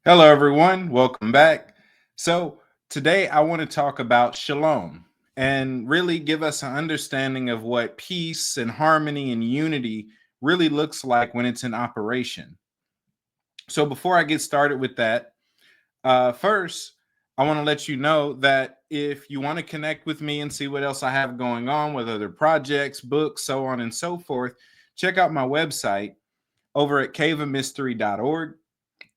Hello, everyone. Welcome back. So, today I want to talk about shalom and really give us an understanding of what peace and harmony and unity really looks like when it's in operation. So, before I get started with that, first, I want to let you know that if you want to connect with me and see what else I have going on with other projects, books, so on and so forth, check out my website over at caveofmystery.org.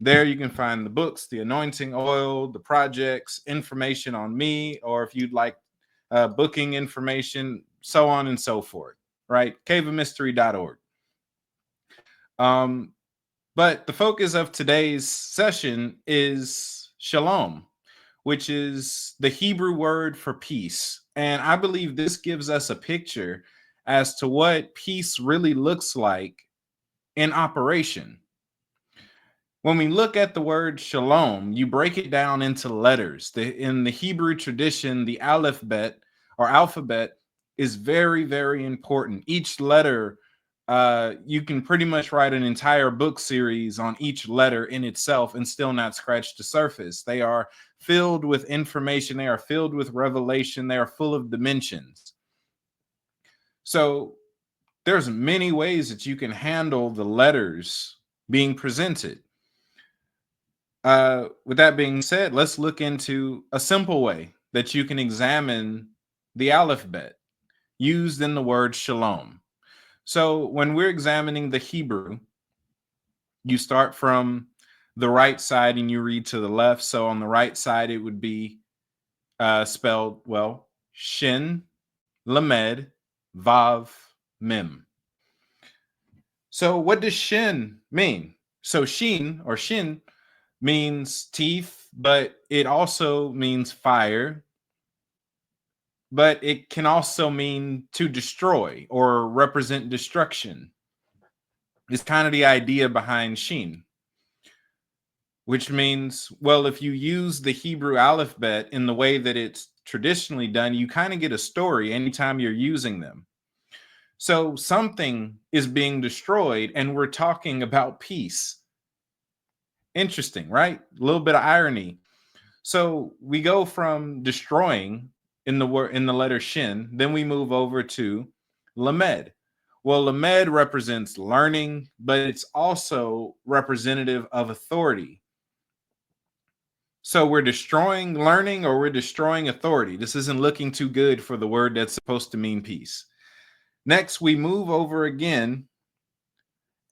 There you can find the books, the anointing oil, the projects, information on me, or if you'd like booking information, so on and so forth, right? caveofmystery.org. Um, but the focus of today's session is shalom, which is the Hebrew word for peace. And I believe this gives us a picture as to what peace really looks like in operation. When we look at the word shalom, you break it down into letters. In the Hebrew tradition, the alphabet is very, very important. Each letter, you can pretty much write an entire book series on each letter in itself and still not scratch the surface. They are filled with information. They are filled with revelation. They are full of dimensions. So there's many ways that you can handle the letters being presented. With that being said, let's look into a simple way that you can examine the alphabet used in the word shalom. So when we're examining the Hebrew, you start from the right side and you read to the left. So on the right side, it would be spelled, well, Shin, Lamed, Vav, Mem. So what does Shin mean? So Shin means teeth, but it also means fire. But it can also mean to destroy or represent destruction. It's kind of the idea behind Shin, which means, well, if you use the Hebrew alphabet in the way that it's traditionally done, you kind of get a story anytime you're using them. So something is being destroyed, and we're talking about peace. Interesting, right? A little bit of irony. So we go from destroying in the letter Shin, then we move over to Lamed. Well, Lamed represents learning, but it's also representative of authority. So we're destroying learning or we're destroying authority. This isn't looking too good for the word that's supposed to mean peace. Next, we move over again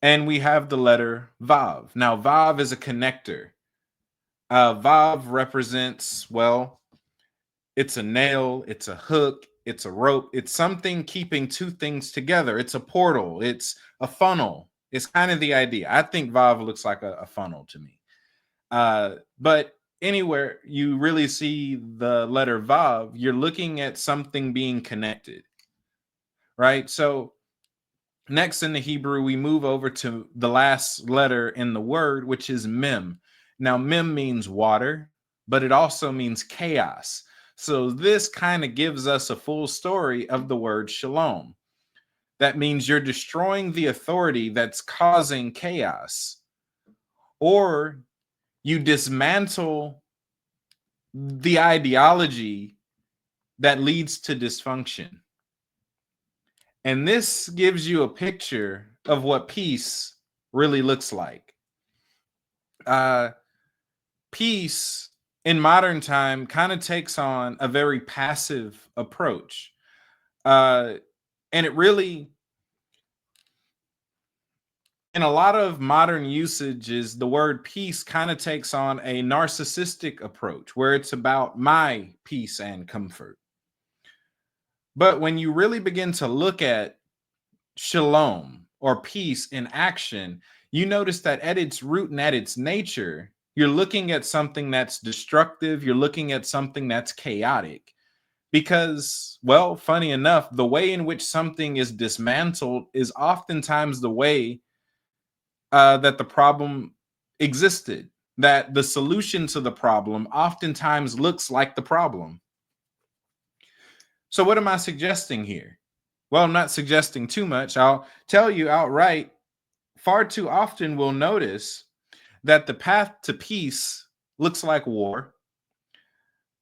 and we have the letter Vav. Now, Vav is a connector. Vav represents, well, it's a nail, it's a hook, it's a rope, it's something keeping two things together. It's a portal, it's a funnel. It's kind of the idea. I think Vav looks like a funnel to me. But anywhere you really see the letter Vav, you're looking at something being connected, right? So next in the Hebrew, we move over to the last letter in the word, which is Mem. Now, Mem means water, but it also means chaos. So this kind of gives us a full story of the word shalom. That means you're destroying the authority that's causing chaos, or you dismantle the ideology that leads to dysfunction. And this gives you a picture of what peace really looks like. Peace in modern time kind of takes on a very passive approach. And it really, in a lot of modern usages, the word peace kind of takes on a narcissistic approach where it's about my peace and comfort. But when you really begin to look at shalom or peace in action, you notice that at its root and at its nature, you're looking at something that's destructive. You're looking at something that's chaotic. Because, well, funny enough, the way in which something is dismantled is oftentimes the way that the problem existed, that the solution to the problem oftentimes looks like the problem. So, what am I suggesting here? Well, I'm not suggesting too much. I'll tell you outright, far too often we'll notice that the path to peace looks like war.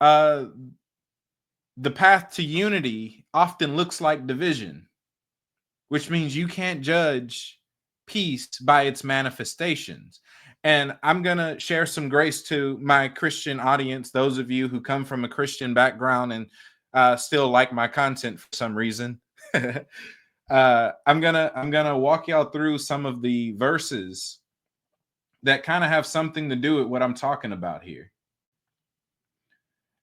Uh, the path to unity often looks like division, which means you can't judge peace by its manifestations. And I'm going to share some grace to my Christian audience, those of you who come from a Christian background and still like my content for some reason. I'm gonna walk y'all through some of the verses that kind of have something to do with what I'm talking about here.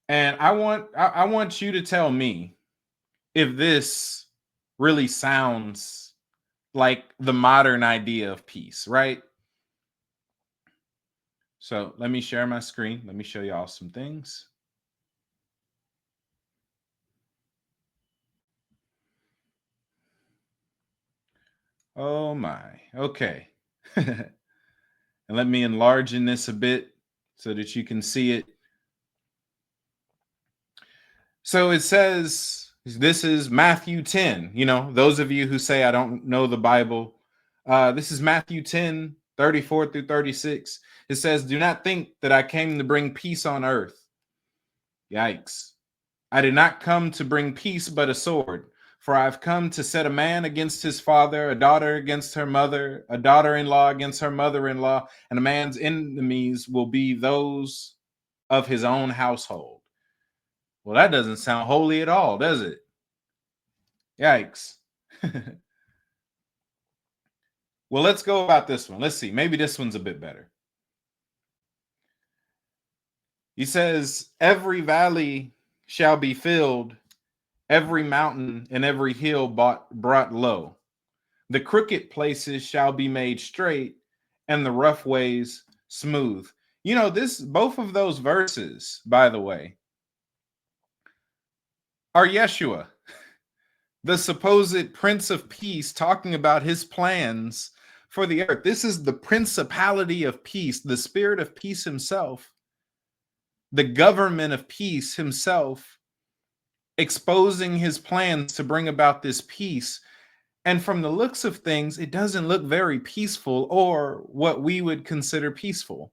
And I want you to tell me if this really sounds like the modern idea of peace, right? So let me share my screen. Let me show y'all some things. Oh my. Okay. And let me enlarge in this a bit so that you can see it. So it says, this is Matthew 10. You know, those of you who say I don't know the Bible, this is Matthew 10, 34 through 36. It says, do not think that I came to bring peace on earth. Yikes. I did not come to bring peace, but a sword. For I've come to set a man against his father, a daughter against her mother, a daughter-in-law against her mother-in-law, and a man's enemies will be those of his own household. Well, that doesn't sound holy at all, does it? Yikes. Well, let's go about this one. Let's see. Maybe this one's a bit better. He says, every valley shall be filled, every mountain and every hill brought low. The crooked places shall be made straight, and the rough ways smooth. You know, both of those verses, by the way, are Yeshua, the supposed Prince of Peace, talking about his plans for the earth. This is the principality of peace, the spirit of peace himself, the government of peace himself, exposing his plans to bring about this peace. And from the looks of things, it doesn't look very peaceful or what we would consider peaceful,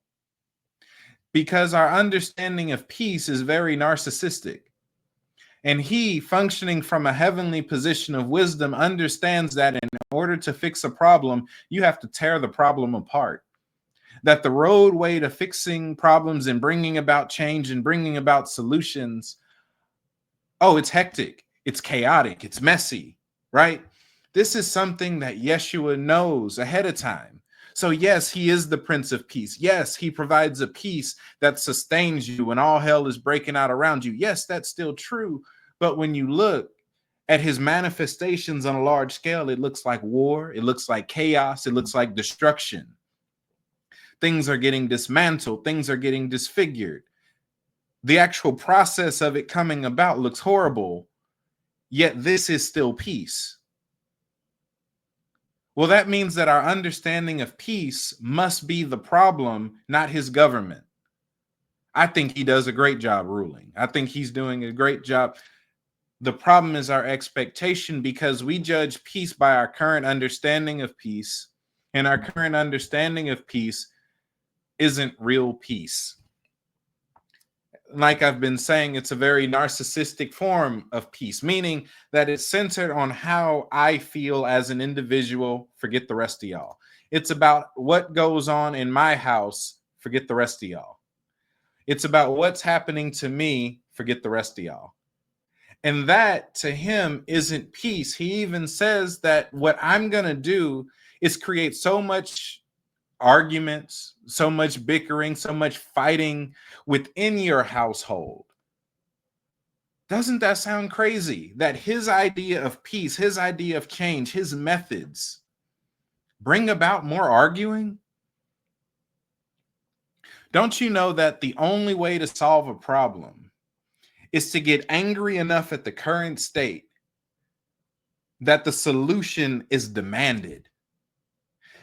because our understanding of peace is very narcissistic. And he, functioning from a heavenly position of wisdom, understands that in order to fix a problem, you have to tear the problem apart. That the roadway to fixing problems and bringing about change and bringing about solutions, oh, it's hectic, it's chaotic, it's messy, right? This is something that Yeshua knows ahead of time. So yes, he is the Prince of Peace. Yes, he provides a peace that sustains you when all hell is breaking out around you. Yes, that's still true. But when you look at his manifestations on a large scale, it looks like war. It looks like chaos. It looks like destruction. Things are getting dismantled. Things are getting disfigured. The actual process of it coming about looks horrible. Yet this is still peace. Well, that means that our understanding of peace must be the problem, not his government. I think he does a great job ruling. I think he's doing a great job. The problem is our expectation, because we judge peace by our current understanding of peace, and our current understanding of peace isn't real peace. Like I've been saying, it's a very narcissistic form of peace, meaning that it's centered on how I feel as an individual. Forget the rest of y'all. It's about what goes on in my house. Forget the rest of y'all. It's about what's happening to me. Forget the rest of y'all. And that to him isn't peace. He even says that what I'm going to do is create so much arguments, so much bickering, so much fighting within your household. Doesn't that sound crazy? That his idea of peace, his idea of change, his methods bring about more arguing? Don't you know that the only way to solve a problem is to get angry enough at the current state that the solution is demanded?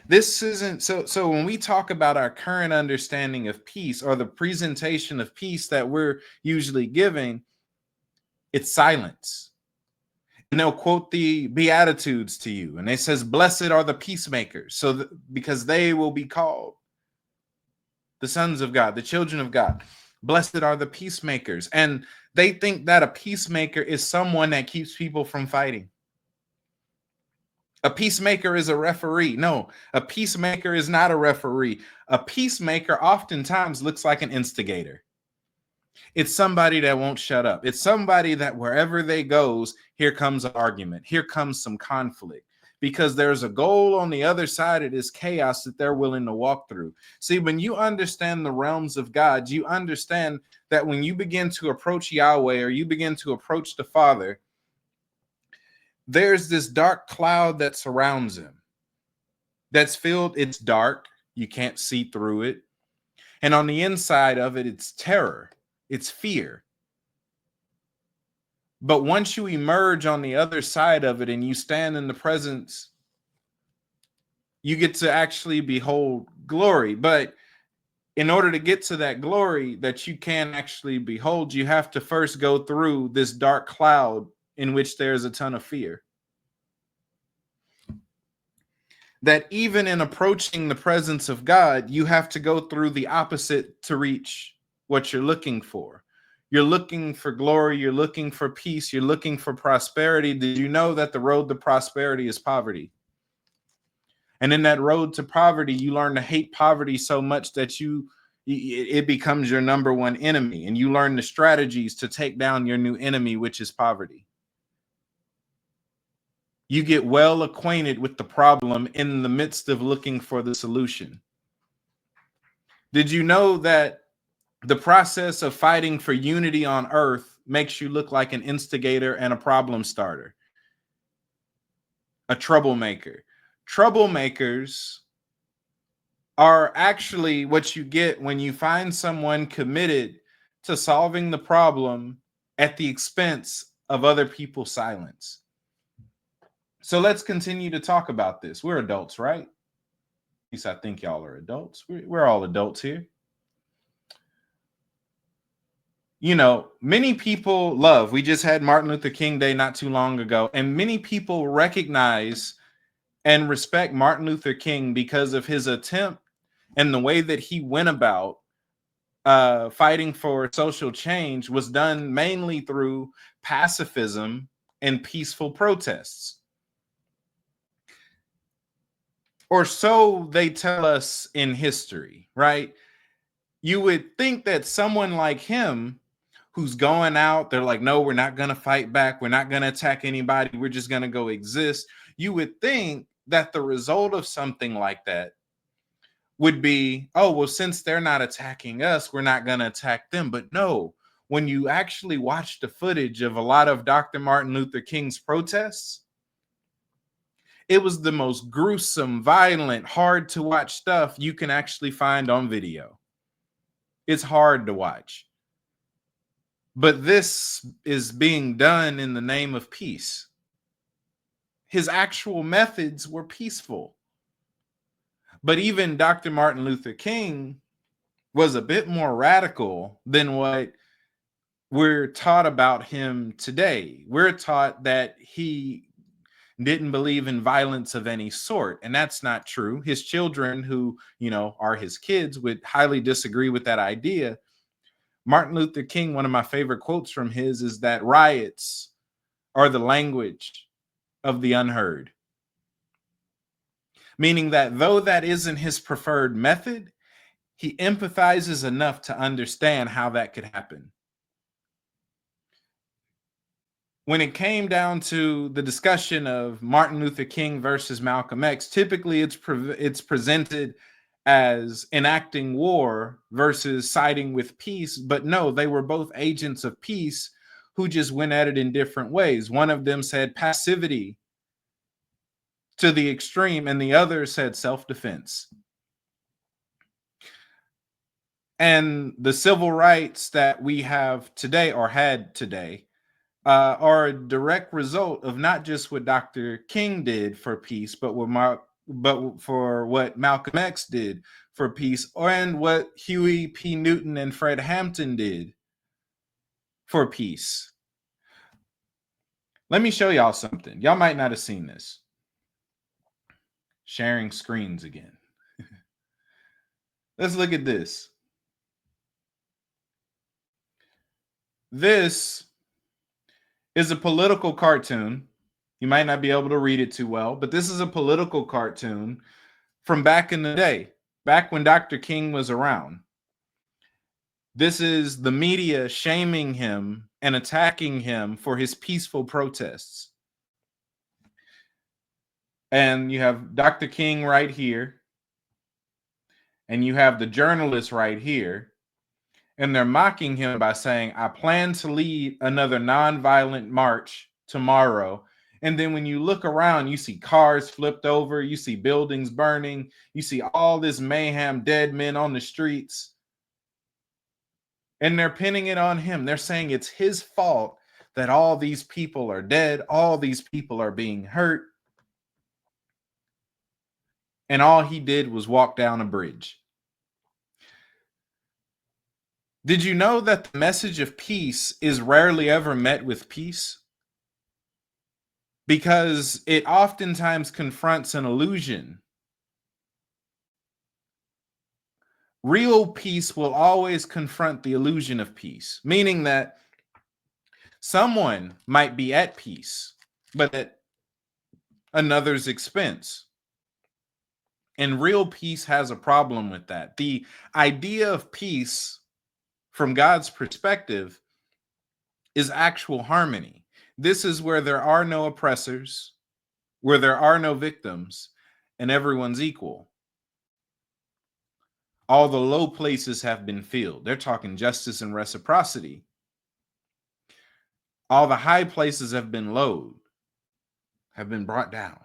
This isn't so when we talk about our current understanding of peace, or the presentation of peace that we're usually giving, it's silence. And they'll quote the Beatitudes to you, and it says, blessed are the peacemakers, because they will be called. the sons of God, the children of God. Blessed are the peacemakers. And they think that a peacemaker is someone that keeps people from fighting. A peacemaker is a referee. No, a peacemaker is not a referee. A peacemaker oftentimes looks like an instigator. It's somebody that won't shut up. It's somebody that wherever they goes, here comes an argument. Here comes some conflict because there's a goal on the other side of this chaos that they're willing to walk through. See, when you understand the realms of God, you understand that when you begin to approach Yahweh or you begin to approach the Father, there's this dark cloud that surrounds him. That's filled, it's dark. You can't see through it. And on the inside of it, it's terror, it's fear. But once you emerge on the other side of it and you stand in the presence, you get to actually behold glory. But in order to get to that glory that you can actually behold, you have to first go through this dark cloud in which there's a ton of fear. That even in approaching the presence of God, you have to go through the opposite to reach what you're looking for. You're looking for glory. You're looking for peace. You're looking for prosperity. Did you know that the road to prosperity is poverty? And in that road to poverty, you learn to hate poverty so much that it becomes your number one enemy. And you learn the strategies to take down your new enemy, which is poverty. You get well acquainted with the problem in the midst of looking for the solution. Did you know that the process of fighting for unity on earth makes you look like an instigator and a problem starter, a troublemaker? Troublemakers are actually what you get when you find someone committed to solving the problem at the expense of other people's silence. So let's continue to talk about this. We're adults, right? At least I think y'all are adults. We're all adults here. You know, many people we just had Martin Luther King Day not too long ago, and many people recognize and respect Martin Luther King because of his attempt and the way that he went about fighting for social change was done mainly through pacifism and peaceful protests. Or so they tell us in history, right? You would think that someone like him who's going out, they're like, no, we're not going to fight back. We're not going to attack anybody. We're just going to go exist. You would think that the result of something like that would be, oh, well, since they're not attacking us, we're not going to attack them. But no, when you actually watch the footage of a lot of Dr. Martin Luther King's protests, it was the most gruesome, violent, hard to watch stuff you can actually find on video. It's hard to watch. But this is being done in the name of peace. His actual methods were peaceful. But even Dr. Martin Luther King was a bit more radical than what we're taught about him today. We're taught that he didn't believe in violence of any sort, and that's not true. His children, who, are his kids, would highly disagree with that idea. Martin Luther King, one of my favorite quotes from his is that riots are the language of the unheard. Meaning that though that isn't his preferred method, he empathizes enough to understand how that could happen. When it came down to the discussion of Martin Luther King versus Malcolm X, typically it's presented as enacting war versus siding with peace. But no, they were both agents of peace who just went at it in different ways. One of them said passivity to the extreme, and the other said self-defense. And the civil rights that we have today, or had today, are a direct result of not just what Dr. King did for peace, but for what Malcolm X did for peace, and what Huey P. Newton and Fred Hampton did for peace. Let me show y'all something. Y'all might not have seen this. Sharing screens again. Let's look at this. This is a political cartoon. You might not be able to read it too well, but this is a political cartoon from back in the day, back when Dr. King was around. This is the media shaming him and attacking him for his peaceful protests. And you have Dr. King right here, and you have the journalist right here, and they're mocking him by saying, I plan to lead another nonviolent march tomorrow. And then when you look around, you see cars flipped over, you see buildings burning, you see all this mayhem, dead men on the streets. And they're pinning it on him. They're saying it's his fault that all these people are dead, all these people are being hurt. And all he did was walk down a bridge. Did you know that the message of peace is rarely ever met with peace? Because it oftentimes confronts an illusion. Real peace will always confront the illusion of peace, meaning that someone might be at peace, but at another's expense. And real peace has a problem with that. The idea of peace, from God's perspective, is actual harmony. This is where there are no oppressors, where there are no victims, and everyone's equal. All the low places have been filled. They're talking justice and reciprocity. All the high places have been lowered, have been brought down.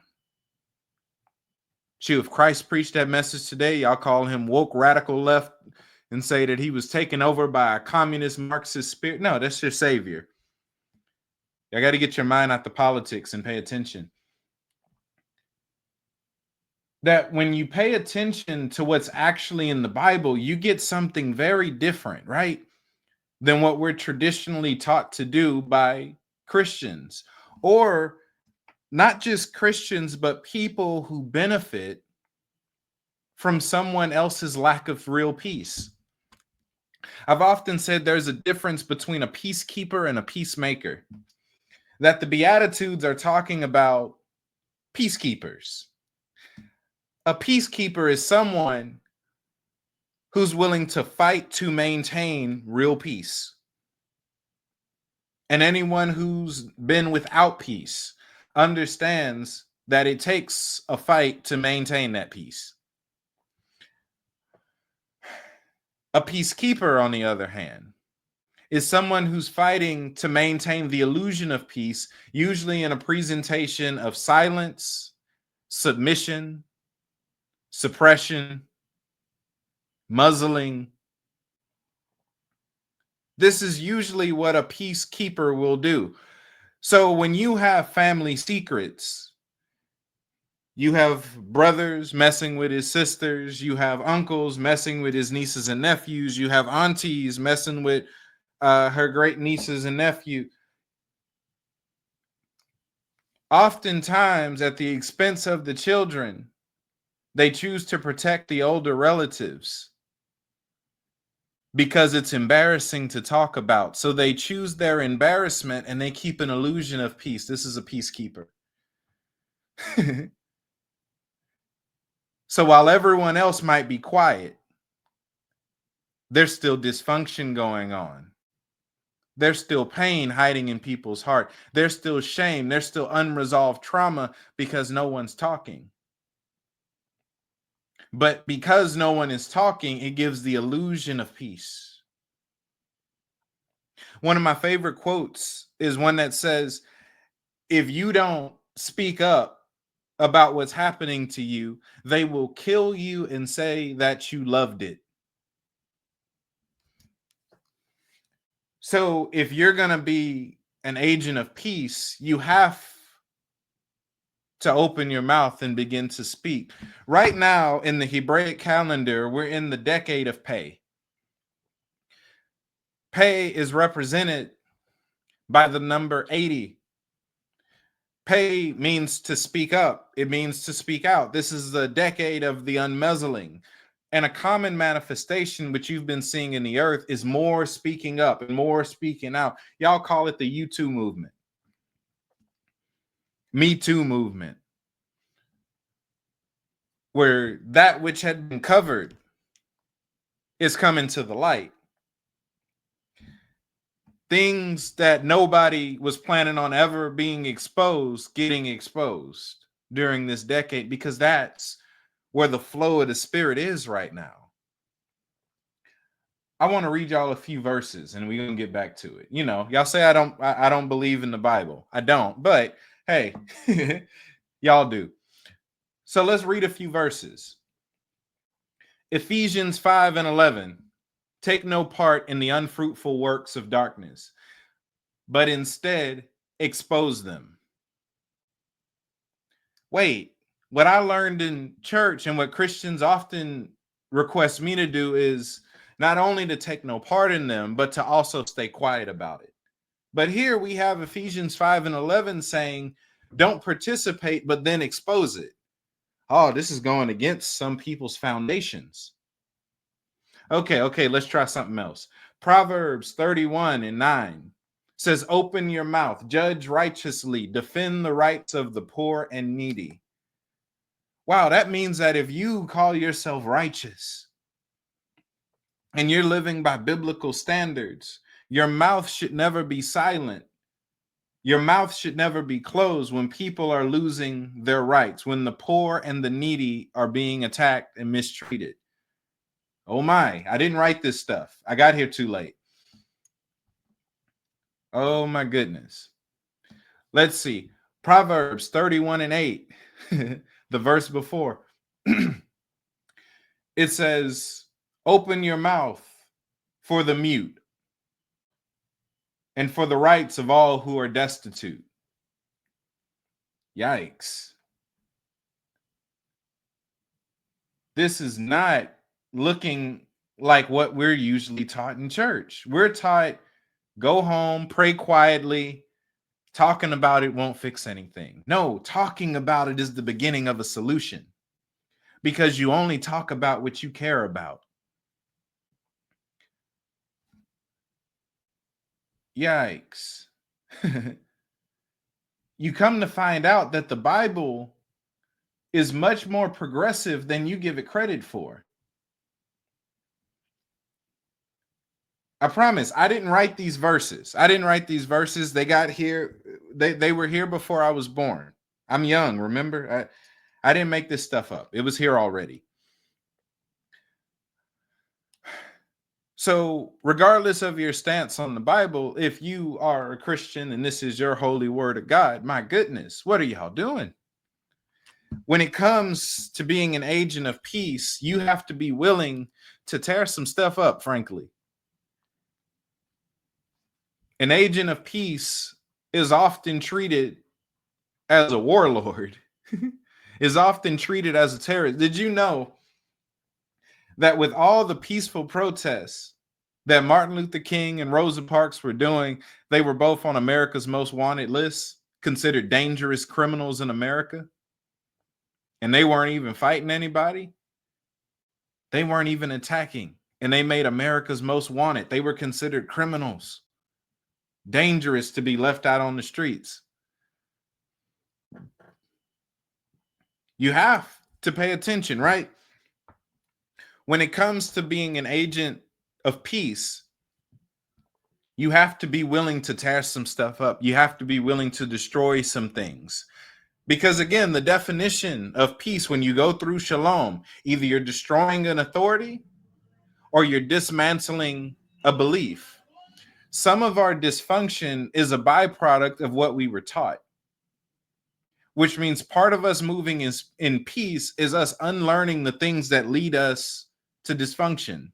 Shoot, if Christ preached that message today, y'all call him woke radical left and say that he was taken over by a communist Marxist spirit. No, that's your savior. Y'all got to get your mind out the politics and pay attention. That when you pay attention to what's actually in the Bible, you get something very different, right? Than what we're traditionally taught to do by Christians, or not just Christians, but people who benefit from someone else's lack of real peace. I've often said there's a difference between a peacekeeper and a peacemaker, that the Beatitudes are talking about peacekeepers. A peacekeeper is someone who's willing to fight to maintain real peace. And anyone who's been without peace understands that it takes a fight to maintain that peace. A peacekeeper, on the other hand, is someone who's fighting to maintain the illusion of peace, usually in a presentation of silence, submission, suppression, muzzling. This is usually what a peacekeeper will do. So when you have family secrets, you have brothers messing with his sisters, you have uncles messing with his nieces and nephews, you have aunties messing with her great nieces and nephew. Oftentimes, at the expense of the children, they choose to protect the older relatives because it's embarrassing to talk about. So they choose their embarrassment and they keep an illusion of peace. This is a peacekeeper. So while everyone else might be quiet, there's still dysfunction going on. There's still pain hiding in people's heart. There's still shame. There's still unresolved trauma because no one's talking. But because no one is talking, it gives the illusion of peace. One of my favorite quotes is one that says, if you don't speak up about what's happening to you, they will kill you and say that you loved it. So if you're going to be an agent of peace, you have to open your mouth and begin to speak. Right now in the Hebraic calendar, we're in the decade of Pei. Pei is represented by the number 80. Pei means to speak up. It means to speak out. This is the decade of the unmuzzling. And a common manifestation which you've been seeing in the earth is more speaking up and more speaking out. Y'all call it the You Too movement, Me Too movement, where that which had been covered is coming to the light. Things that nobody was planning on ever being exposed, getting exposed during this decade, because that's where the flow of the Spirit is right now. I want to read y'all a few verses and we're gonna get back to it. You know, y'all say I don't believe in the Bible. I don't, but hey, y'all do. So let's read a few verses. Ephesians 5:11. Take no part in the unfruitful works of darkness, but instead expose them. Wait, what I learned in church and what Christians often request me to do is not only to take no part in them, but to also stay quiet about it. But here we have Ephesians 5:11 saying, don't participate, but then expose it. Oh, this is going against some people's foundations. Okay, let's try something else. Proverbs 31:9 says, open your mouth, judge righteously, defend the rights of the poor and needy. Wow, that means that if you call yourself righteous and you're living by biblical standards, your mouth should never be silent. Your mouth should never be closed when people are losing their rights, when the poor and the needy are being attacked and mistreated. Oh my, I didn't write this stuff. I got here too late. Oh my goodness. Let's see. Proverbs 31:8, the verse before. It says, open your mouth for the mute and for the rights of all who are destitute. Yikes. This is not looking like what we're usually taught in church. We're taught, go home, pray quietly. Talking about it won't fix anything. No, talking about it is the beginning of a solution, because you only talk about what you care about. Yikes. You come to find out that the Bible is much more progressive than you give it credit for. I promise, I didn't write these verses. They got here. They were here before I was born. I'm young, remember? I didn't make this stuff up. It was here already. So regardless of your stance on the Bible, if you are a Christian and this is your holy word of God, my goodness, what are y'all doing? When it comes to being an agent of peace, you have to be willing to tear some stuff up, frankly. An agent of peace is often treated as a warlord, is often treated as a terrorist. Did you know that with all the peaceful protests that Martin Luther King and Rosa Parks were doing, they were both on America's Most Wanted list, considered dangerous criminals in America? And they weren't even fighting anybody. They weren't even attacking. And they made America's Most Wanted. They were considered criminals, dangerous to be left out on the streets. You have to pay attention, right? When it comes to being an agent of peace, you have to be willing to tear some stuff up. You have to be willing to destroy some things. Because again, the definition of peace, when you go through Shalom, either you're destroying an authority or you're dismantling a belief. Some of our dysfunction is a byproduct of what we were taught, which means part of us moving in peace is us unlearning the things that lead us to dysfunction.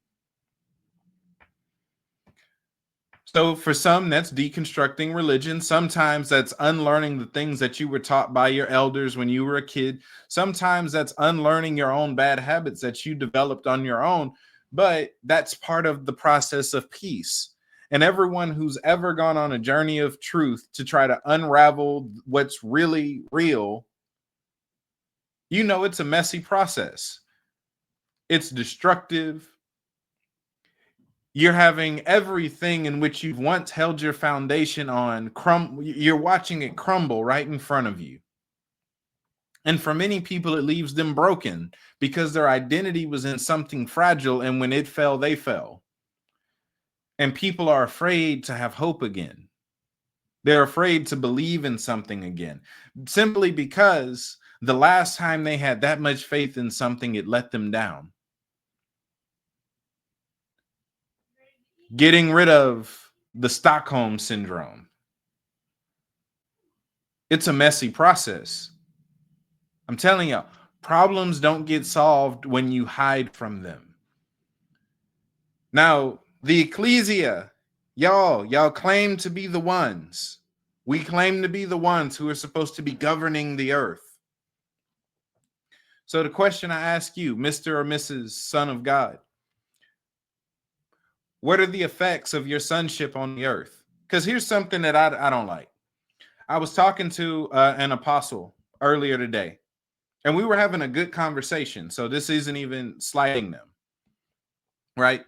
So for some, that's deconstructing religion. Sometimes that's unlearning the things that you were taught by your elders when you were a kid. Sometimes that's unlearning your own bad habits that you developed on your own. But that's part of the process of peace. And everyone who's ever gone on a journey of truth to try to unravel what's really real, you know, it's a messy process. It's destructive. You're having everything in which you've once held your foundation on you're watching it crumble right in front of you. And for many people, it leaves them broken because their identity was in something fragile, and when it fell, they fell. And people are afraid to have hope again. They're afraid to believe in something again, simply because the last time they had that much faith in something, it let them down. Getting rid of the Stockholm syndrome. It's a messy process. I'm telling you, problems don't get solved when you hide from them. Now, the ecclesia, y'all claim to be the ones. We claim to be the ones who are supposed to be governing the earth. So the question I ask you, Mr. or Mrs. Son of God, what are the effects of your sonship on the earth? Because here's something that I don't like. I was talking to an apostle earlier today, and we were having a good conversation. So this isn't even slighting them, right?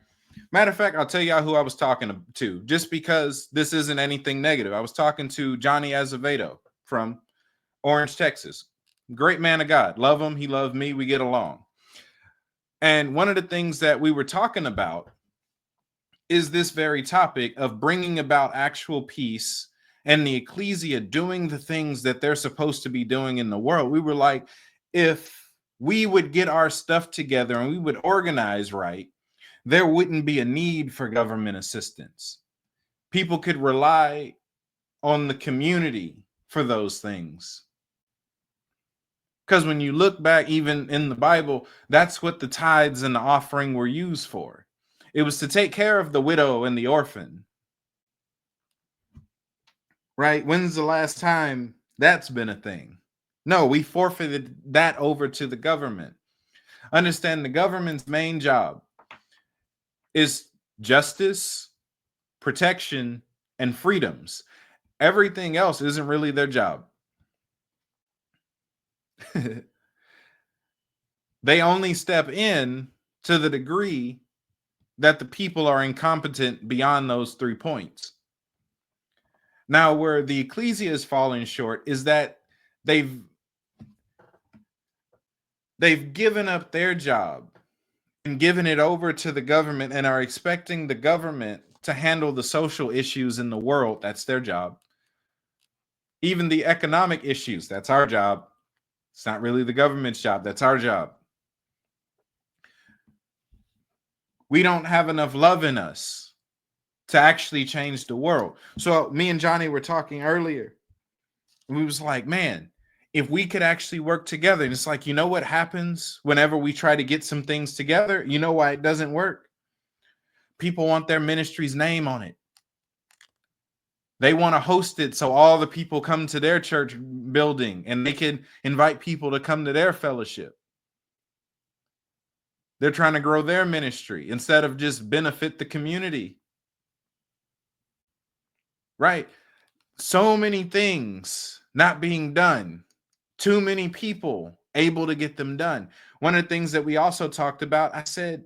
Matter of fact, I'll tell y'all who I was talking to, just because this isn't anything negative. I was talking to Johnny Azevedo from Orange, Texas. Great man of God. Love him. He loves me. We get along. And one of the things that we were talking about is this very topic of bringing about actual peace and the ecclesia doing the things that they're supposed to be doing in the world. We were like, if we would get our stuff together and we would organize right, there wouldn't be a need for government assistance. People could rely on the community for those things. Because when you look back, even in the Bible, that's what the tithes and the offering were used for. It was to take care of the widow and the orphan. Right? When's the last time that's been a thing? No, we forfeited that over to the government. Understand the government's main job is justice, protection, and freedoms. Everything else isn't really their job. They only step in to the degree that the people are incompetent beyond those 3 points. Now, where the ecclesia is falling short is that they've given up their job and given it over to the government and are expecting the government to handle the social issues in the world. That's their job. Even the economic issues, that's our job. It's not really the government's job. That's our job. We don't have enough love in us to actually change the world. So me and Johnny were talking earlier. And we was like, man, if we could actually work together, and it's like, you know what happens whenever we try to get some things together? You know why it doesn't work? People want their ministry's name on it. They want to host it so all the people come to their church building and they can invite people to come to their fellowship. They're trying to grow their ministry instead of just benefit the community. Right? So many things not being done. Too many people able to get them done. One of the things that we also talked about, I said,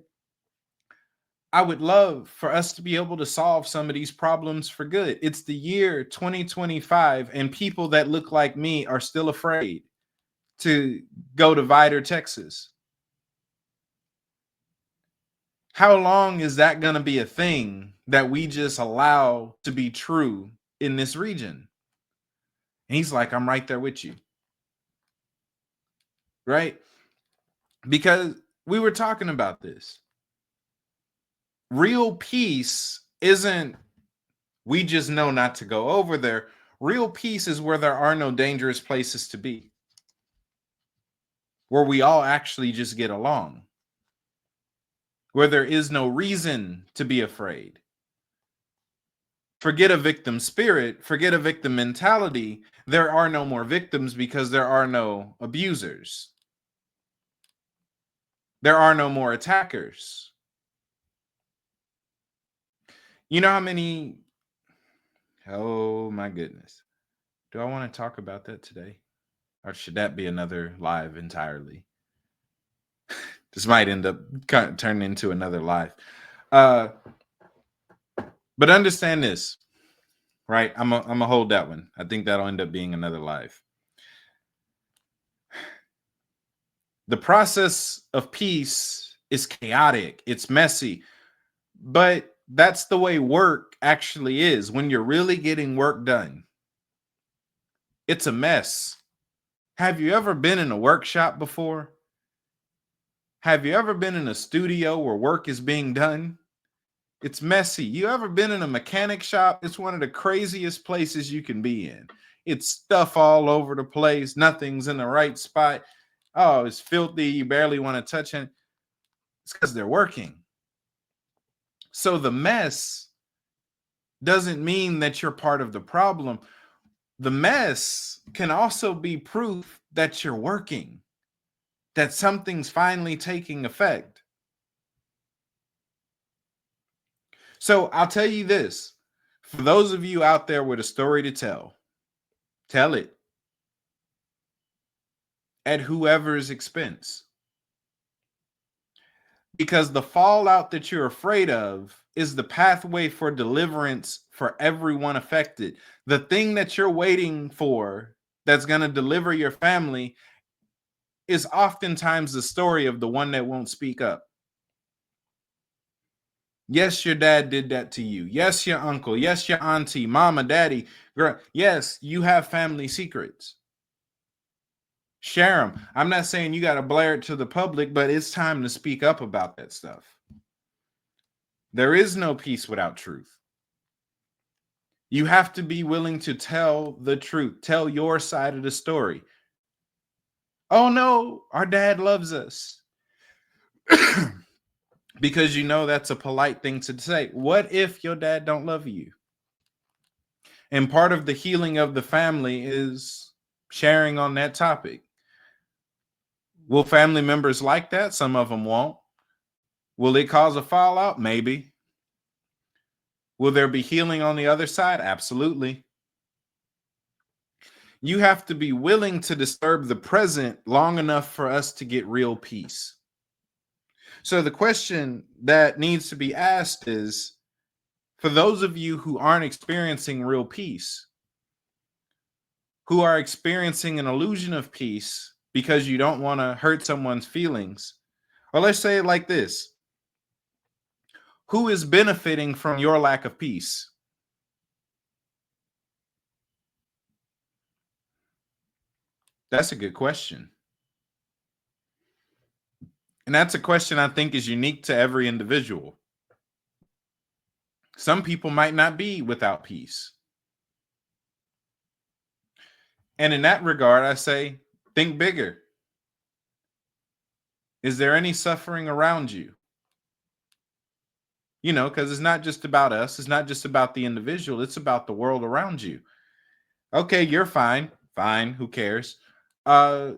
I would love for us to be able to solve some of these problems for good. It's the year 2025, and people that look like me are still afraid to go to Vidor, Texas. How long is that going to be a thing that we just allow to be true in this region? And he's like, I'm right there with you. Right? Because we were talking about this. Real peace isn't we just know not to go over there. Real peace is where there are no dangerous places to be, where we all actually just get along, where there is no reason to be afraid. Forget a victim spirit, forget a victim mentality. There are no more victims because there are no abusers. There are no more attackers. You know how many? Oh my goodness. Do I want to talk about that today? Or should that be another live entirely? This might end up turning into another live. But understand this, right? I'm gonna hold that one. I think that'll end up being another live. The process of peace is chaotic. It's messy, but that's the way work actually is. When you're really getting work done, it's a mess. Have you ever been in a workshop before? Have you ever been in a studio where work is being done? It's messy. You ever been in a mechanic shop? It's one of the craziest places you can be in. It's stuff all over the place. Nothing's in the right spot. Oh, it's filthy. You barely want to touch it. It's because they're working. So the mess doesn't mean that you're part of the problem. The mess can also be proof that you're working, that something's finally taking effect. So I'll tell you this, for those of you out there with a story to tell it at whoever's expense. Because the fallout that you're afraid of is the pathway for deliverance for everyone affected. The thing that you're waiting for that's going to deliver your family is oftentimes the story of the one that won't speak up. Yes, your dad did that to you. Yes, your uncle. Yes, your auntie, mama, daddy. Girl. Yes, you have family secrets. Share them. I'm not saying you got to blare it to the public, but it's time to speak up about that stuff. There is no peace without truth. You have to be willing to tell the truth. Tell your side of the story. Oh no, our dad loves us. Because you know that's a polite thing to say. What if your dad don't love you? And part of the healing of the family is sharing on that topic. Will family members like that? Some of them won't. Will it cause a fallout? Maybe. Will there be healing on the other side? Absolutely. You have to be willing to disturb the present long enough for us to get real peace. So the question that needs to be asked is, for those of you who aren't experiencing real peace, who are experiencing an illusion of peace because you don't want to hurt someone's feelings, or let's say it like this, who is benefiting from your lack of peace? That's a good question. And that's a question I think is unique to every individual. Some people might not be without peace. And in that regard, I say, think bigger. Is there any suffering around you? You know, because it's not just about us. It's not just about the individual. It's about the world around you. Okay, you're fine. Fine. Who cares? What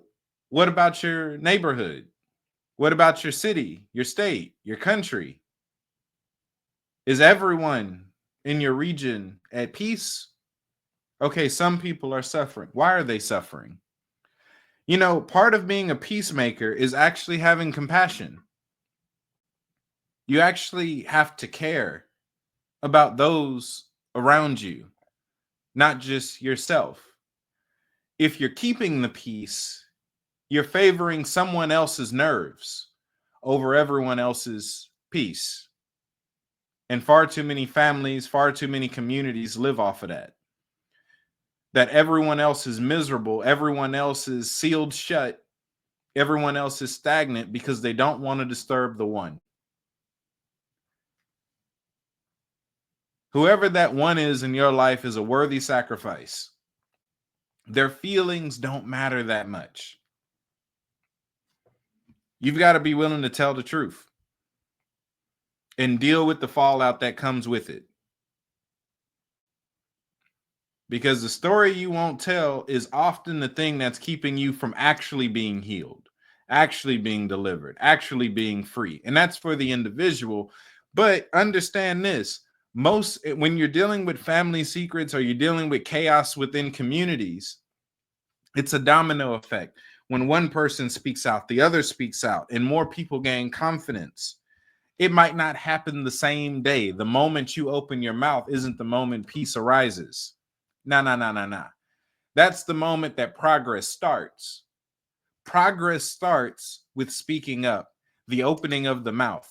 about your neighborhood? What about your city, your state, your country? Is everyone in your region at peace? Okay, some people are suffering. Why are they suffering? You know, part of being a peacemaker is actually having compassion. You actually have to care about those around you, not just yourself. If you're keeping the peace, you're favoring someone else's nerves over everyone else's peace. And far too many families, far too many communities live off of that. That everyone else is miserable, everyone else is sealed shut, everyone else is stagnant because they don't want to disturb the one. Whoever that one is in your life is a worthy sacrifice. Their feelings don't matter that much. You've got to be willing to tell the truth and deal with the fallout that comes with it. Because the story you won't tell is often the thing that's keeping you from actually being healed, actually being delivered, actually being free. And that's for the individual. But understand this, when you're dealing with family secrets or you're dealing with chaos within communities, it's a domino effect. When one person speaks out, the other speaks out, and more people gain confidence. It might not happen the same day. The moment you open your mouth isn't the moment peace arises. No, no, no, no, no. That's the moment that progress starts. Progress starts with speaking up, the opening of the mouth.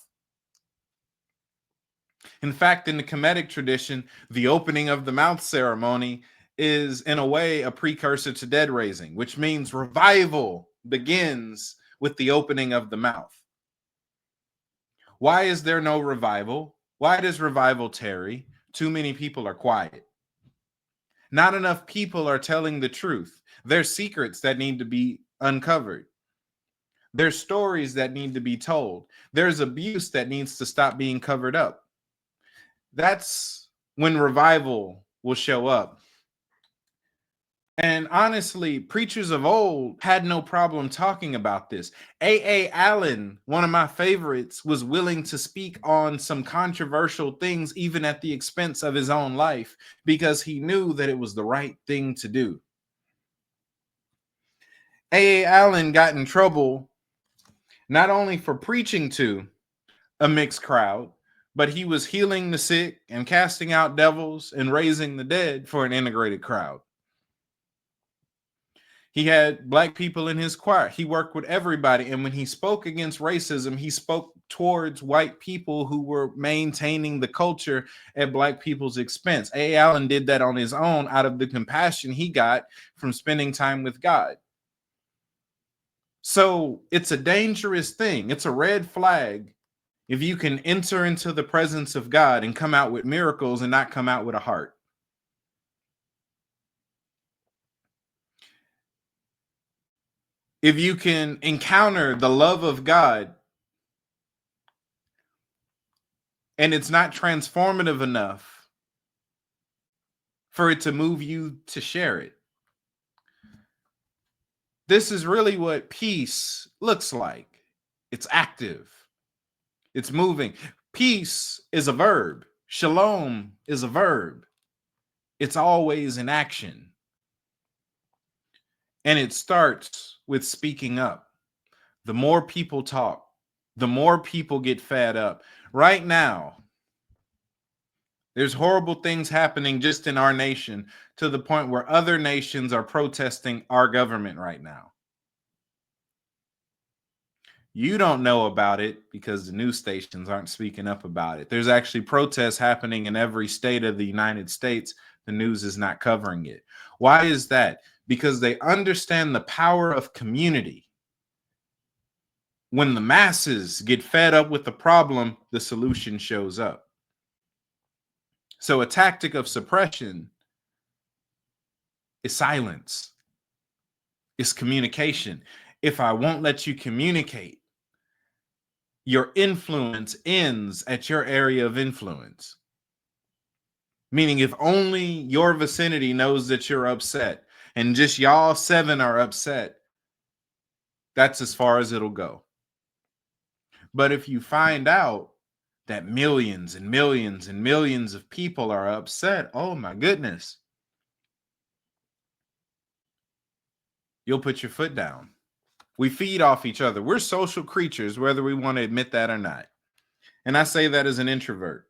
In fact, in the Kemetic tradition, the opening of the mouth ceremony is, in a way, a precursor to dead raising, which means revival begins with the opening of the mouth. Why is there no revival? Why does revival tarry? Too many people are quiet. Not enough people are telling the truth. There's secrets that need to be uncovered. There's stories that need to be told. There's abuse that needs to stop being covered up. That's when revival will show up. And honestly, preachers of old had no problem talking about this. A. Allen, one of my favorites, was willing to speak on some controversial things, even at the expense of his own life, because he knew that it was the right thing to do. A. Allen got in trouble not only for preaching to a mixed crowd, but he was healing the sick and casting out devils and raising the dead for an integrated crowd. He had black people in his choir. He worked with everybody. And when he spoke against racism, he spoke towards white people who were maintaining the culture at black people's expense. A. Allen did that on his own out of the compassion he got from spending time with God. So it's a dangerous thing. It's a red flag if you can enter into the presence of God and come out with miracles and not come out with a heart. If you can encounter the love of God and it's not transformative enough for it to move you to share it. This is really what peace looks like. It's active. It's moving. Peace is a verb. Shalom is a verb. It's always in action. And it starts with speaking up. The more people talk, the more people get fed up. Right now, there's horrible things happening just in our nation to the point where other nations are protesting our government right now. You don't know about it because the news stations aren't speaking up about it. There's actually protests happening in every state of the United States. The news is not covering it. Why is that? Because they understand the power of community. When the masses get fed up with the problem, the solution shows up. So a tactic of suppression is silence. It's communication. If I won't let you communicate, your influence ends at your area of influence. Meaning if only your vicinity knows that you're upset and just y'all 7 are upset, that's as far as it'll go. But if you find out that millions and millions and millions of people are upset, oh my goodness, you'll put your foot down. We feed off each other. We're social creatures, whether we want to admit that or not. And I say that as an introvert.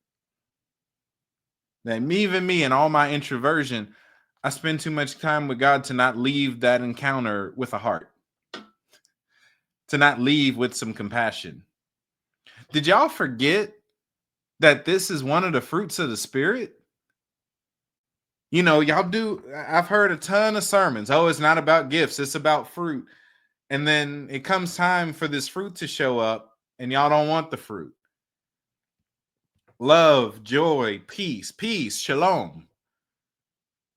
That even me and all my introversion, I spend too much time with God to not leave that encounter with a heart, to not leave with some compassion. Did y'all forget that this is one of the fruits of the Spirit? You know, y'all do. I've heard a ton of sermons. Oh, it's not about gifts, it's about fruit. And then it comes time for this fruit to show up, and y'all don't want the fruit. Love, joy, peace, shalom.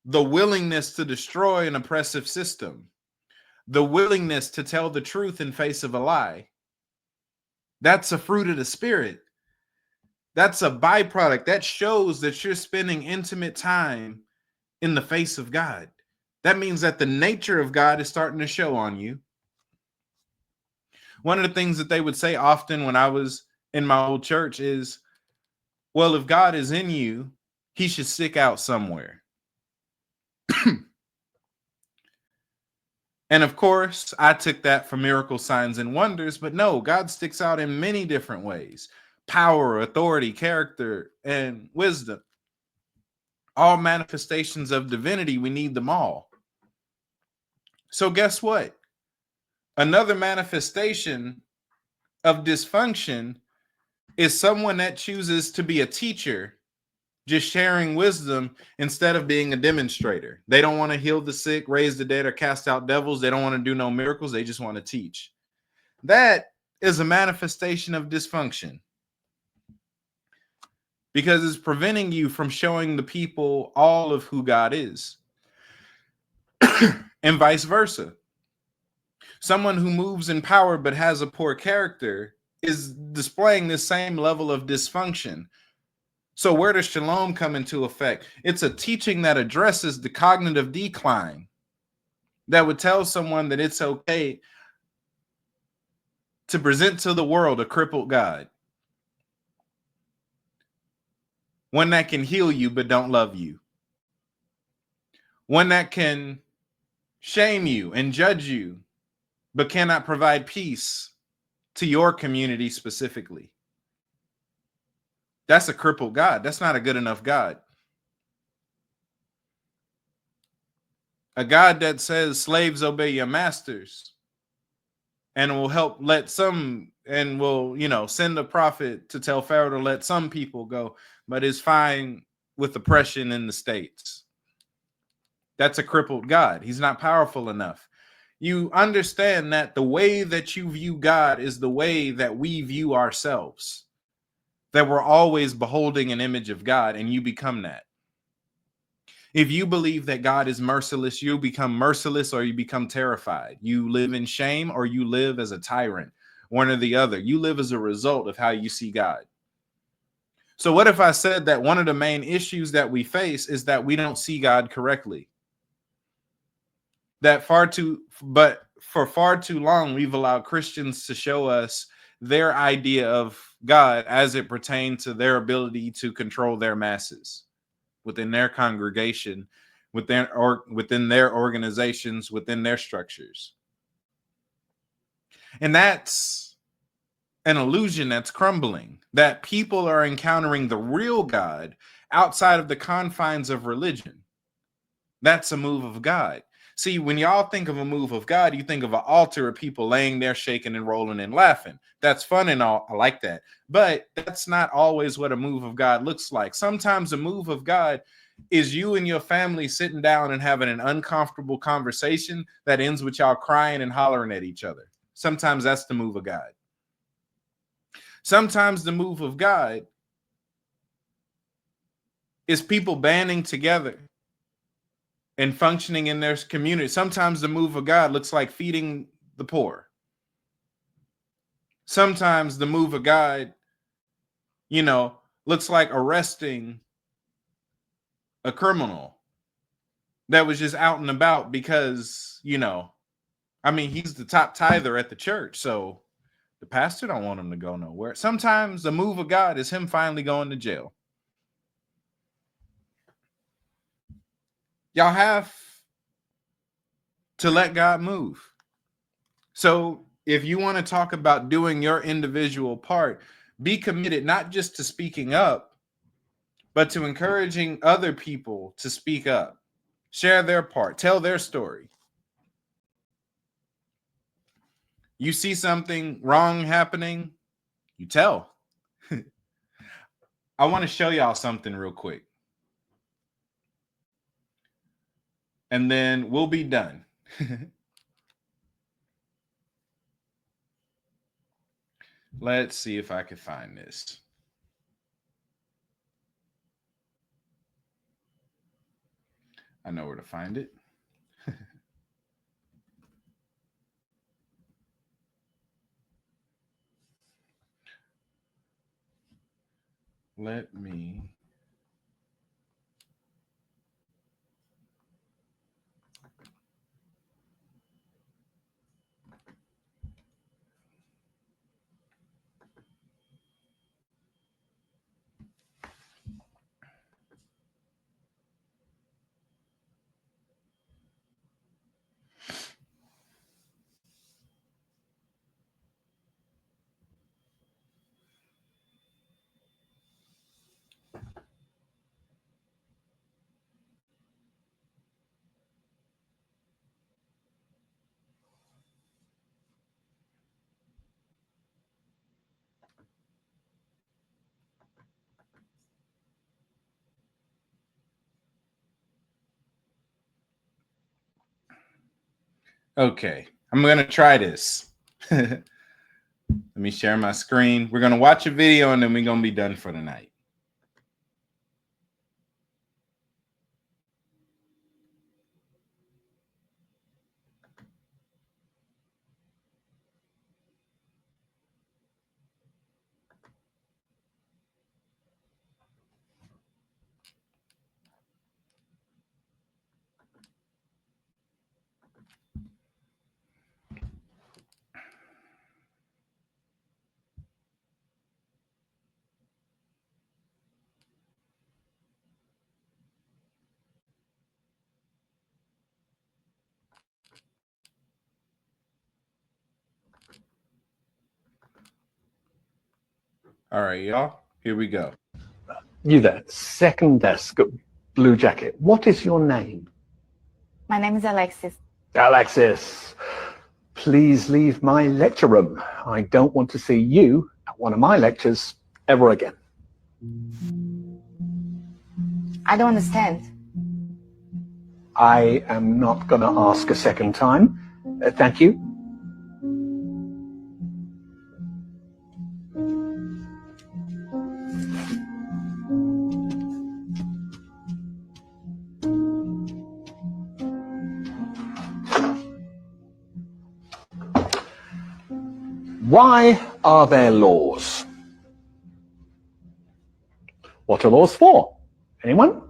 The willingness to destroy an oppressive system. The willingness to tell the truth in face of a lie. That's a fruit of the Spirit. That's a byproduct. That shows that you're spending intimate time in the face of God. That means that the nature of God is starting to show on you. One of the things that they would say often when I was in my old church is, well, if God is in you, he should stick out somewhere. And of course, I took that for miracle signs and wonders, but no, God sticks out in many different ways. Power, authority, character, and wisdom. All manifestations of divinity, we need them all. So guess what? Another manifestation of dysfunction is someone that chooses to be a teacher, just sharing wisdom instead of being a demonstrator. They don't want to heal the sick, raise the dead, or cast out devils. They don't want to do no miracles. They just want to teach. That is a manifestation of dysfunction because it's preventing you from showing the people all of who God is, and vice versa. Someone who moves in power but has a poor character is displaying the same level of dysfunction. So where does shalom come into effect? It's a teaching that addresses the cognitive decline, that would tell someone that it's okay to present to the world a crippled God, one that can heal you but don't love you, one that can shame you and judge you but cannot provide peace to your community specifically. That's a crippled God. That's not a good enough God. A God that says slaves obey your masters and will help let some, and will, send a prophet to tell Pharaoh to let some people go, but is fine with oppression in the states. That's a crippled God. He's not powerful enough. You understand that the way that you view God is the way that we view ourselves, that we're always beholding an image of God, and you become that. If you believe that God is merciless, you become merciless or you become terrified. You live in shame or you live as a tyrant, one or the other. You live as a result of how you see God. So what if I said that one of the main issues that we face is that we don't see God correctly? But for far too long, we've allowed Christians to show us their idea of God as it pertains to their ability to control their masses within their congregation, within their organizations, within their structures. And that's an illusion that's crumbling, that people are encountering the real God outside of the confines of religion. That's a move of God. See, when y'all think of a move of God, you think of an altar of people laying there shaking and rolling and laughing. That's fun and all. I like that. But that's not always what a move of God looks like. Sometimes a move of God is you and your family sitting down and having an uncomfortable conversation that ends with y'all crying and hollering at each other. Sometimes that's the move of God. Sometimes the move of God is people banding together and functioning in their community. Sometimes the move of God looks like feeding the poor. Sometimes the move of God, looks like arresting a criminal that was just out and about because, he's the top tither at the church. So the pastor don't want him to go nowhere. Sometimes the move of God is him finally going to jail. Y'all have to let God move. So if you want to talk about doing your individual part, be committed not just to speaking up, but to encouraging other people to speak up, share their part, tell their story. You see something wrong happening, you tell. I want to show y'all something real quick, and then we'll be done. Let's see if I can find this. I know where to find it. Let me. Okay, I'm going to try this. Let me share my screen. We're going to watch a video and then we're going to be done for the night. All right, y'all, here we go. You there, second desk, blue jacket. What is your name? My name is Alexis. Alexis, please leave my lecture room. I don't want to see you at one of my lectures ever again. I don't understand. I am not going to ask a second time. Thank you. Why are there laws? What are laws for? Anyone?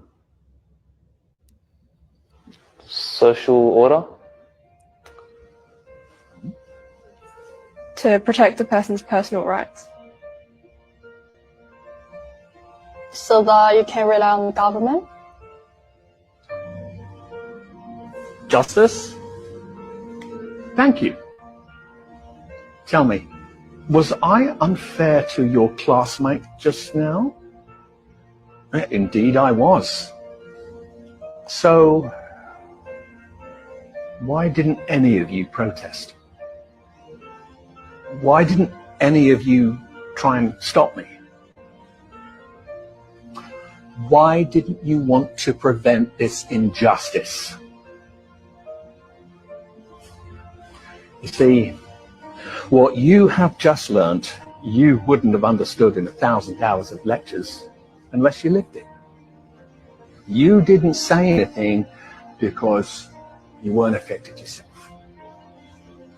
Social order? To protect the person's personal rights. So that you can rely on the government? Justice? Thank you. Tell me, was I unfair to your classmate just now? Indeed I was. So, why didn't any of you protest? Why didn't any of you try and stop me? Why didn't you want to prevent this injustice? You see, what you have just learnt, you wouldn't have understood in 1,000 hours of lectures unless you lived it. You didn't say anything because you weren't affected yourself.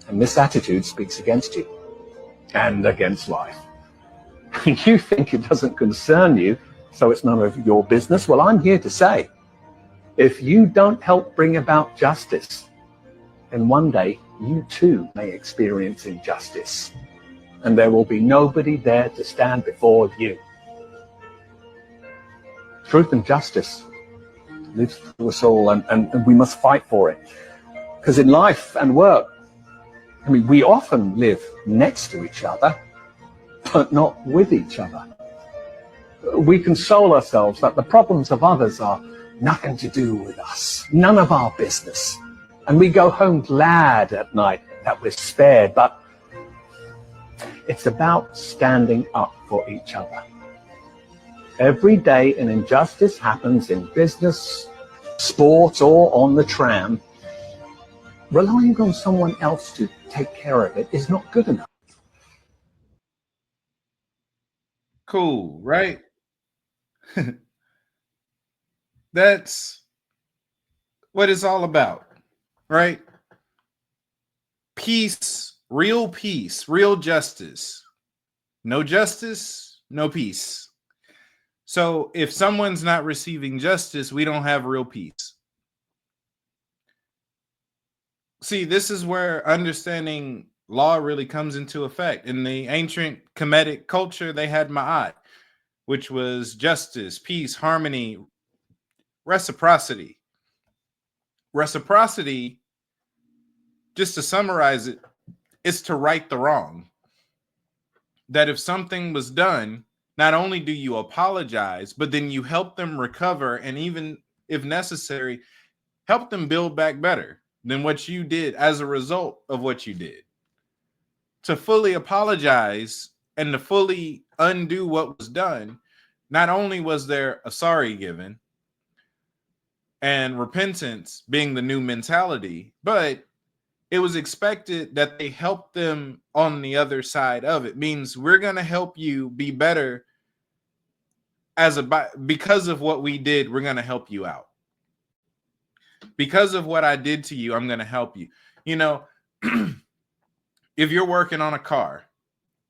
And this attitude speaks against you and against life. You think it doesn't concern you, so it's none of your business. Well, I'm here to say, if you don't help bring about justice, then one day you too may experience injustice, and there will be nobody there to stand before you. Truth and justice lives through us all, and we must fight for it. Because in life and work, I mean, we often live next to each other, but not with each other. We console ourselves that the problems of others are nothing to do with us, none of our business. And we go home glad at night that we're spared, but it's about standing up for each other. Every day an injustice happens in business, sport, or on the tram. Relying on someone else to take care of it is not good enough. Cool, right? That's what it's all about, right? Peace, real justice. No justice, no peace. So if someone's not receiving justice, we don't have real peace. See, this is where understanding law really comes into effect. In the ancient Kemetic culture, they had ma'at, which was justice, peace, harmony, reciprocity. Reciprocity, just to summarize it, is to right the wrong. That if something was done, not only do you apologize, but then you help them recover, and even if necessary, help them build back better than what you did as a result of what you did. To fully apologize and to fully undo what was done, not only was there a sorry given and repentance being the new mentality, but it was expected that they help them on the other side of it. Means we're going to help you be better because of what we did. We're going to help you out. Because of what I did to you, I'm going to help you. You know, if you're working on a car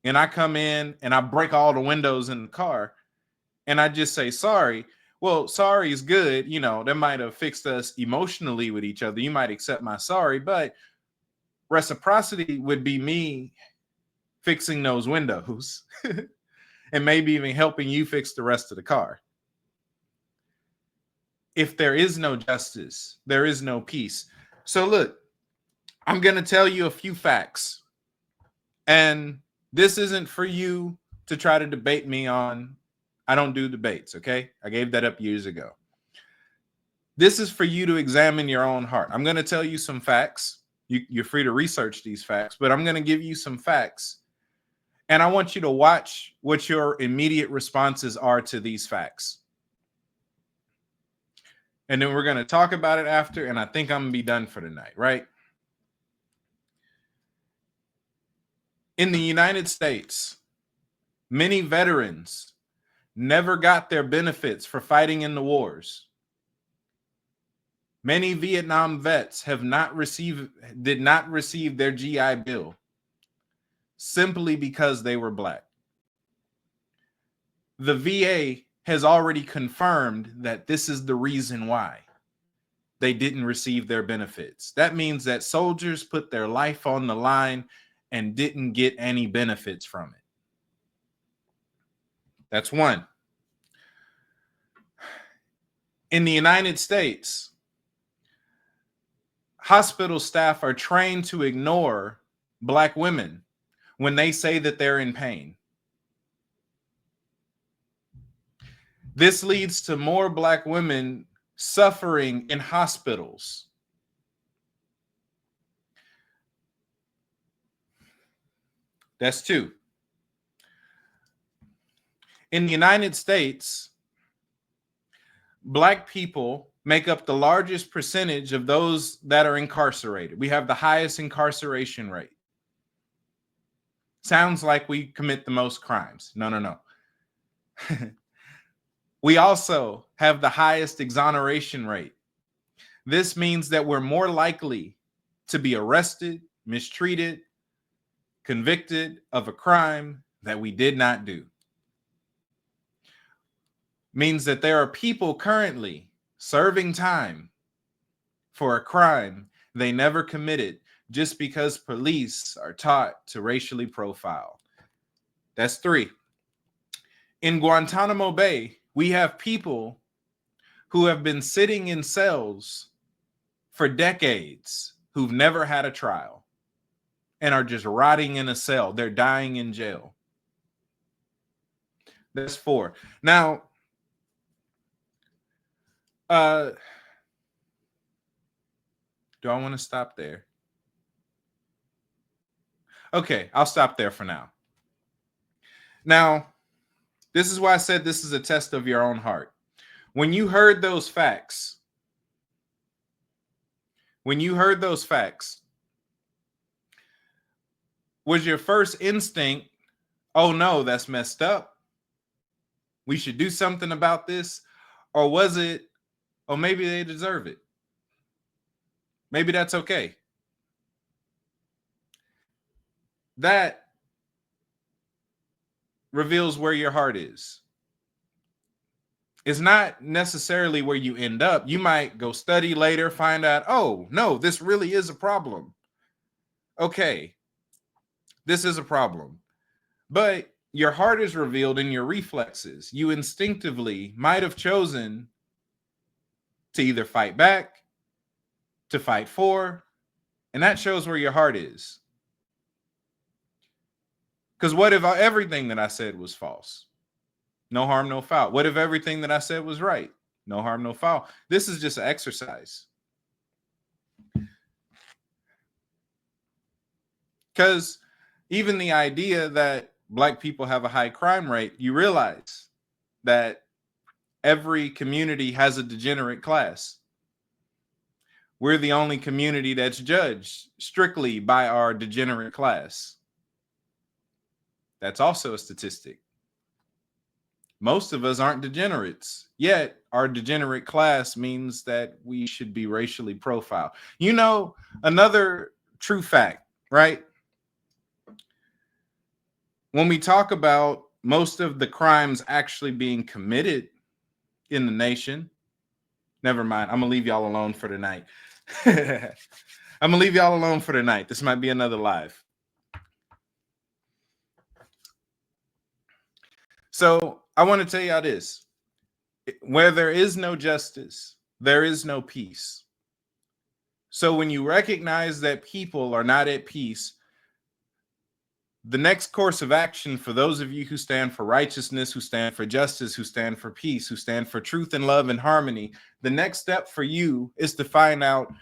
and I come in and I break all the windows in the car and I just say sorry, well, sorry is good. You know, that might have fixed us emotionally with each other. You might accept my sorry, but reciprocity would be me fixing those windows and maybe even helping you fix the rest of the car. If there is no justice, there is no peace. So look, I'm going to tell you a few facts. And this isn't for you to try to debate me on. I don't do debates, okay? I gave that up years ago. This is for you to examine your own heart. I'm going to tell you some facts. You're free to research these facts, but I'm going to give you some facts. And I want you to watch what your immediate responses are to these facts. And then we're going to talk about it after, and I think I'm going to be done for tonight, right? In the United States, many veterans never got their benefits for fighting in the wars. Many Vietnam vets did not receive their GI Bill simply because they were Black. The VA has already confirmed that this is the reason why they didn't receive their benefits. That means that soldiers put their life on the line and didn't get any benefits from it. That's one. In the United States, hospital staff are trained to ignore Black women when they say that they're in pain. This leads to more Black women suffering in hospitals. That's two. In the United States, Black people make up the largest percentage of those that are incarcerated. We have the highest incarceration rate. Sounds like we commit the most crimes. No. We also have the highest exoneration rate. This means that we're more likely to be arrested, mistreated, convicted of a crime that we did not do. Means that there are people currently serving time for a crime they never committed just because police are taught to racially profile. That's three. In Guantanamo Bay, we have people who have been sitting in cells for decades who've never had a trial and are just rotting in a cell. They're dying in jail. That's four. Now, do I want to stop there? Okay, I'll stop there for now. Now, this is why I said this is a test of your own heart. When you heard those facts, was your first instinct, oh no, that's messed up, we should do something about this? Or was it, oh, maybe they deserve it, maybe that's okay? That reveals where your heart is. It's not necessarily where you end up. You might go study later, find out, oh, no, this really is a problem. Okay, this is a problem. But your heart is revealed in your reflexes. You instinctively might have chosen to either fight back, to fight for, and that shows where your heart is. Because what if everything that I said was false? No harm, no foul. What if everything that I said was right? No harm, no foul. This is just an exercise. Because even the idea that Black people have a high crime rate, you realize that every community has a degenerate class. we're the only community that's judged strictly by our degenerate class. That's also a statistic. Most of us aren't degenerates, yet our degenerate class means that we should be racially profiled. You know, another true fact, right? When we talk about most of the crimes actually being committed in the nation, never mind, I'm gonna leave y'all alone for tonight. I'm gonna leave y'all alone for tonight. This might be another live. So I want to tell y'all this: where there is no justice, there is no peace. So when you recognize that people are not at peace, the next course of action for those of you who stand for righteousness, who stand for justice, who stand for peace, who stand for truth and love and harmony, the next step for you is to find out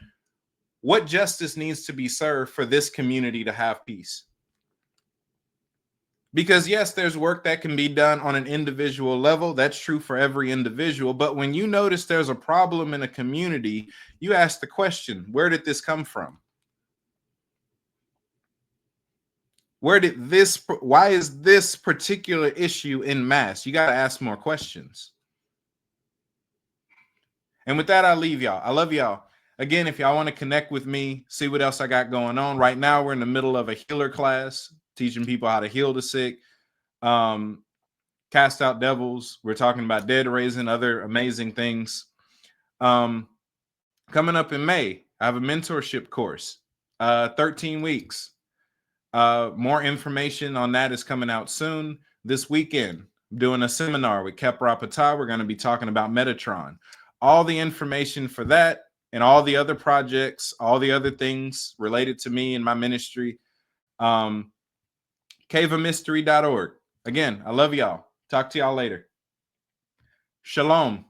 what justice needs to be served for this community to have peace. Because yes, there's work that can be done on an individual level. That's true for every individual. But when you notice there's a problem in a community, you ask the question, where did this come from? Why is this particular issue in mass? You got to ask more questions. And with that, I'll leave y'all. I love y'all. Again, if y'all want to connect with me, see what else I got going on. Right now, we're in the middle of a healer class, teaching people how to heal the sick, cast out devils. We're talking about dead raising, other amazing things. Coming up in May, I have a mentorship course, 13 weeks. More information on that is coming out soon. This weekend, I'm doing a seminar with Kep Rapata. We're going to be talking about Metatron. All the information for that and all the other projects, all the other things related to me and my ministry, caveofmystery.org. Again, I love y'all. Talk to y'all later. Shalom.